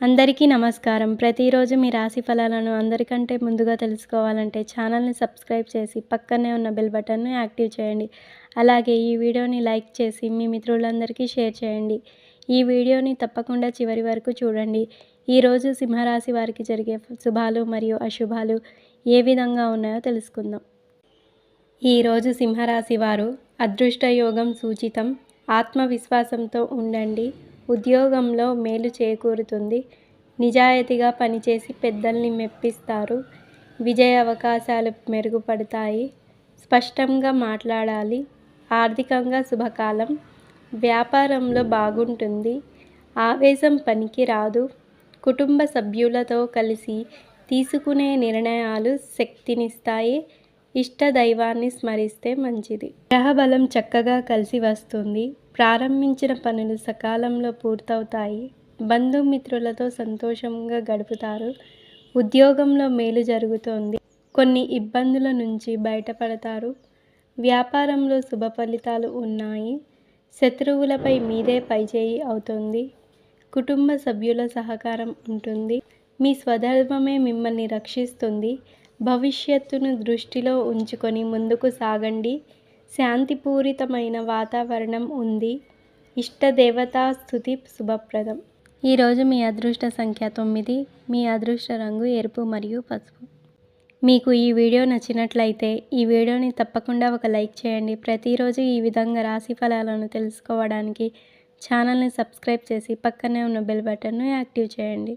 అందరికీ నమస్కారం. ప్రతిరోజు మీ రాశి ఫలాలను అందరికంటే ముందుగా తెలుసుకోవాలంటే ఛానల్‌ని సబ్స్క్రైబ్ చేసి పక్కనే ఉన్న బెల్ బటన్‌ని యాక్టివ్ చేయండి. అలాగే ఈ వీడియోని లైక్ చేసి మీ మిత్రులందరికీ షేర్ చేయండి. ఈ వీడియోని తప్పకుండా చివరి వరకు చూడండి. ఈరోజు సింహరాశి వారికి జరిగే శుభాలు మరియు అశుభాలు ఏ విధంగా ఉన్నాయో తెలుసుకుందాం. ఈరోజు సింహరాశి వారు అదృష్ట యోగం సూచితం. ఆత్మవిశ్వాసంతో ఉండండి. ఉద్యోగంలో మేలు చేకూరుతుంది. నిజాయితీగా పనిచేసి పెద్దల్ని మెప్పిస్తారు. విజయ అవకాశాలు మెరుగుపడతాయి. స్పష్టంగా మాట్లాడాలి. ఆర్థికంగా శుభకాలం. వ్యాపారంలో బాగుంటుంది. ఆవేశం పనికి రాదు. కుటుంబ సభ్యులతో కలిసి తీసుకునే నిర్ణయాలు శక్తినిస్తాయి. ఇష్ట దైవాన్ని స్మరిస్తే మంచిది. గ్రహబలం చక్కగా కలిసి వస్తుంది. ప్రారంభించిన పనులు సకాలంలో పూర్తవుతాయి. బంధుమిత్రులతో సంతోషంగా గడుపుతారు. ఉద్యోగంలో మేలు జరుగుతోంది. కొన్ని ఇబ్బందుల నుంచి బయటపడతారు. వ్యాపారంలో శుభ ఫలితాలు ఉన్నాయి. శత్రువులపై మీదే పైచేయి అవుతుంది. కుటుంబ సభ్యుల సహకారం ఉంటుంది. మీ స్వధర్మమే మిమ్మల్ని రక్షిస్తుంది. భవిష్యత్తును దృష్టిలో ఉంచుకొని ముందుకు సాగండి. శాంతిపూరితమైన వాతావరణం ఉంది. ఇష్టదేవతా స్తుతి శుభప్రదం. ఈరోజు మీ అదృష్ట సంఖ్య 9. మీ అదృష్ట రంగు ఎరుపు మరియు పసుపు. మీకు ఈ వీడియో నచ్చినట్లయితే ఈ వీడియోని తప్పకుండా ఒక లైక్ చేయండి. ప్రతిరోజు ఈ విధంగా రాశి ఫలాలను తెలుసుకోవడానికి ఛానల్ని సబ్స్క్రైబ్ చేసి పక్కనే ఉన్న బెల్ బటన్ను యాక్టివ్ చేయండి.